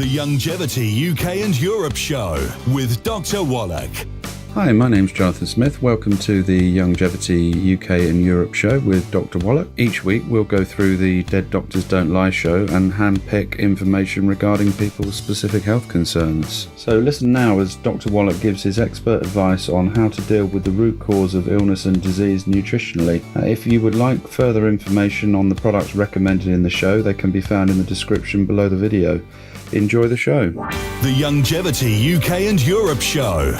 The Youngevity UK and Europe Show with Dr. Wallach. Hi, my name's Jonathan Smith. Welcome to the Youngevity UK and Europe Show with Dr. Wallach. Each week we'll go through the Dead Doctors Don't Lie show and handpick information regarding people's specific health concerns. So listen now as Dr. Wallach gives his expert advice on how to deal with the root cause of illness and disease nutritionally. If you would like further information on the products recommended in the show, they can be found in the description below the video. Enjoy the show. The Youngevity UK and Europe Show.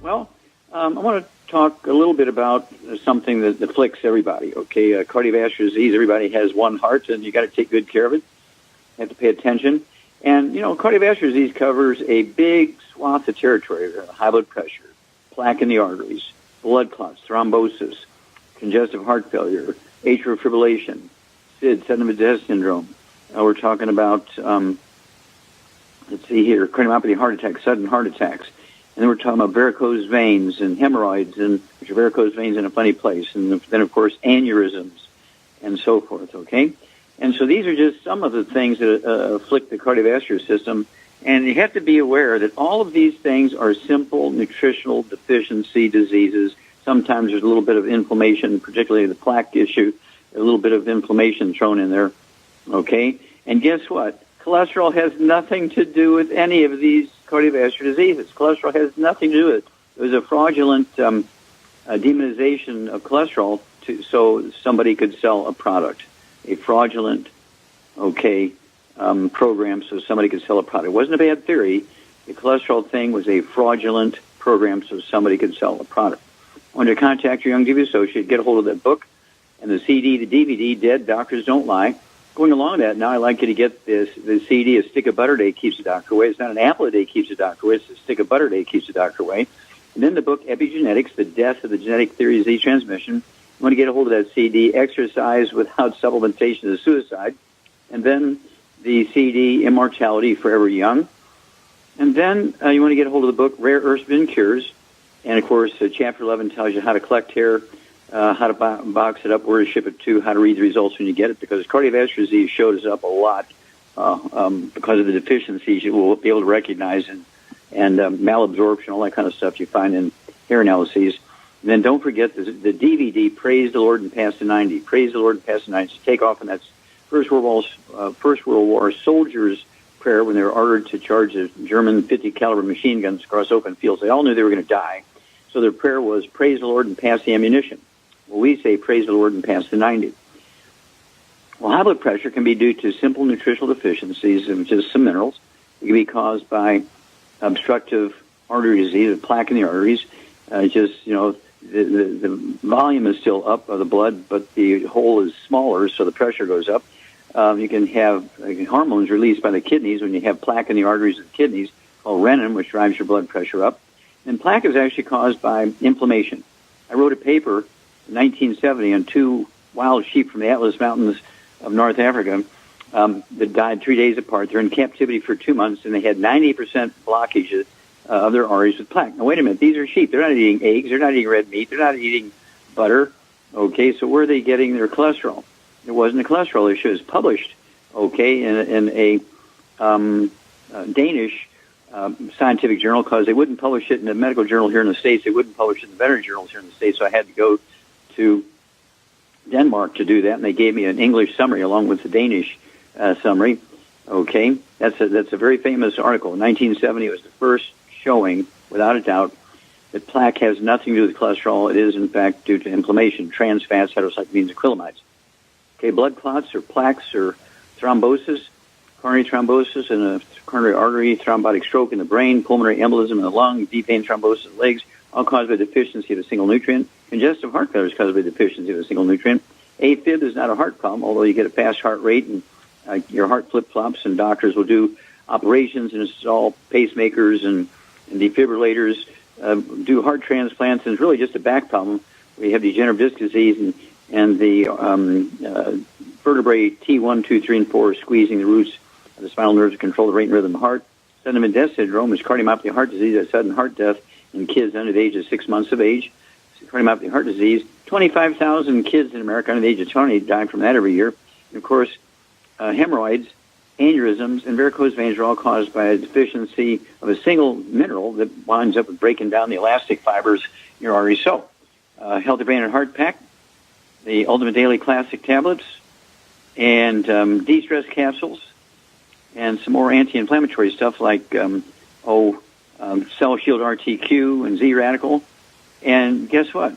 Well, I want to talk a little bit about something that afflicts everybody, okay? Cardiovascular disease, everybody has one heart, and you got to take good care of it. You have to pay attention. And, cardiovascular disease covers a big swath of territory. High blood pressure, plaque in the arteries, blood clots, thrombosis, congestive heart failure, atrial fibrillation, SID, sudden death syndrome. We're talking about, let's see here, cardiomyopathy, heart attacks, sudden heart attacks. And then we're talking about varicose veins and hemorrhoids, which are varicose veins in a funny place. And then, of course, aneurysms and so forth, okay? And so these are just some of the things that afflict the cardiovascular system. And you have to be aware that all of these things are simple nutritional deficiency diseases. Sometimes there's a little bit of inflammation, particularly the plaque issue, a little bit of inflammation thrown in there, okay? And guess what? Cholesterol has nothing to do with any of these cardiovascular diseases. Cholesterol has nothing to do with it. It was a fraudulent demonization of cholesterol so somebody could sell a product, a fraudulent, program so somebody could sell a product. It wasn't a bad theory. The cholesterol thing was a fraudulent program so somebody could sell a product. I want to contact your Youngevity associate, get a hold of that book and the CD, the DVD, Dead Doctors Don't Lie. Going along with that, now I'd like you to get the CD, A Stick of Butter a Day Keeps the Doctor Away. It's not an apple a day keeps the doctor away. It's a stick of butter a day keeps the doctor away. And then the book, Epigenetics, The Death of the Genetic Theory of Disease Transmission. You want to get a hold of that CD, Exercise Without Supplementation is Suicide. And then the CD, Immortality, Forever Young. And then you want to get a hold of the book, Rare Earths Been Cures. And, of course, Chapter 11 tells you how to collect hair, how to box it up, where to ship it to, how to read the results when you get it, because cardiovascular disease shows up a lot because of the deficiencies you will be able to recognize and malabsorption, all that kind of stuff you find in hair analyses. And then don't forget the DVD, Praise the Lord and Pass the 90. Praise the Lord and Pass the 90. Take off, and that's First World War soldiers' prayer when they were ordered to charge the German 50-caliber machine guns across open fields. They all knew they were going to die. So their prayer was, praise the Lord and pass the ammunition. Well, we say, praise the Lord and pass the 90. Well, high blood pressure can be due to simple nutritional deficiencies, which is some minerals. It can be caused by obstructive artery disease, plaque in the arteries. The volume is still up of the blood, but the hole is smaller, so the pressure goes up. You can have hormones released by the kidneys when you have plaque in the arteries of the kidneys, called renin, which drives your blood pressure up. And plaque is actually caused by inflammation. I wrote a paper in 1970 on 2 wild sheep from the Atlas Mountains of North Africa that died 3 days apart. They're in captivity for 2 months, and they had 90% blockage of their arteries with plaque. Now, wait a minute. These are sheep. They're not eating eggs. They're not eating red meat. They're not eating butter. Okay, so where are they getting their cholesterol? It wasn't a cholesterol issue. It was published, in a Danish scientific journal, because they wouldn't publish it in a medical journal here in the States. They wouldn't publish it in the veterinary journals here in the States, so I had to go to Denmark to do that, and they gave me an English summary along with the Danish summary. Okay, that's a very famous article. In 1970, it was the first showing, without a doubt, that plaque has nothing to do with cholesterol. It is, in fact, due to inflammation, trans fats, heterocyclamines, and acrylamides. Okay, blood clots or plaques or thrombosis, coronary thrombosis in a coronary artery, thrombotic stroke in the brain, pulmonary embolism in the lung, deep vein thrombosis in the legs, all caused by deficiency of a single nutrient. Congestive heart failure is caused by deficiency of a single nutrient. AFib is not a heart problem, although you get a fast heart rate and your heart flip-flops, and doctors will do operations and install pacemakers and defibrillators, do heart transplants, and it's really just a back problem. We have degenerative disc disease and the vertebrae T1, 2, 3, and 4 are squeezing the roots of the spinal nerves to control the rate and rhythm of the heart. Sudden death syndrome is cardiomyopathy heart disease, a sudden heart death in kids under the age of 6 months of age. Cardiomyopathy heart disease, 25,000 kids in America under the age of 20 die from that every year. And of course, hemorrhoids, aneurysms, and varicose veins are all caused by a deficiency of a single mineral that winds up with breaking down the elastic fibers in your arteries. So, Healthy Brain and Heart Pack, the Ultimate Daily Classic Tablets, and de-stress capsules, and some more anti-inflammatory stuff like Cell Shield RTQ and Z-Radical. And guess what?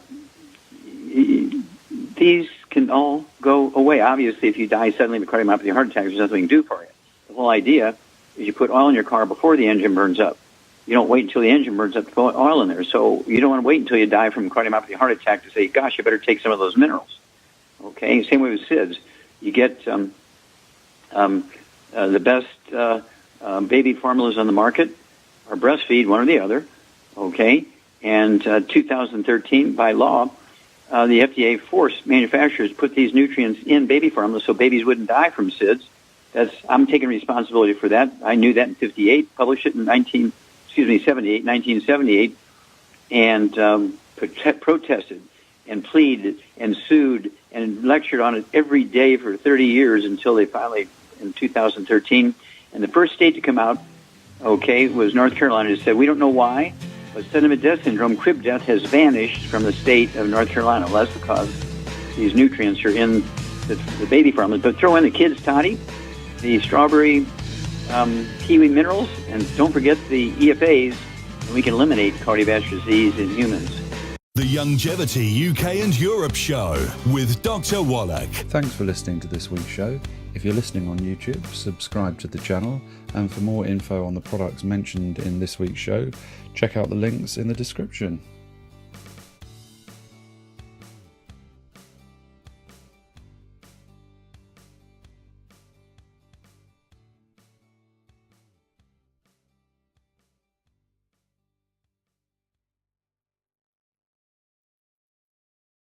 These can all go away. Obviously, if you die suddenly of a cardiomyopathy heart attack, there's nothing we can do for you. The whole idea is you put oil in your car before the engine burns up. You don't wait until the engine burns up to put oil in there. So you don't want to wait until you die from a cardiomyopathy heart attack to say, gosh, you better take some of those minerals. Okay? Same way with SIDS. You get the best baby formulas on the market, or breastfeed, one or the other. Okay? And 2013, by law, the FDA forced manufacturers to put these nutrients in baby formulas so babies wouldn't die from SIDS. I'm taking responsibility for that. I knew that in 58, published it in 1978, and protested and pleaded and sued and lectured on it every day for 30 years until they finally, in 2013, and the first state to come out, was North Carolina. It said, we don't know why, but sudden death syndrome, crib death, has vanished from the state of North Carolina. Well, that's because these nutrients are in the baby formula. But throw in the kids' toddy, the strawberry kiwi minerals, and don't forget the EFAs, and we can eliminate cardiovascular disease in humans. The Youngevity UK and Europe Show with Dr. Wallach. Thanks for listening to this week's show. If you're listening on YouTube, subscribe to the channel, and for more info on the products mentioned in this week's show, check out the links in the description.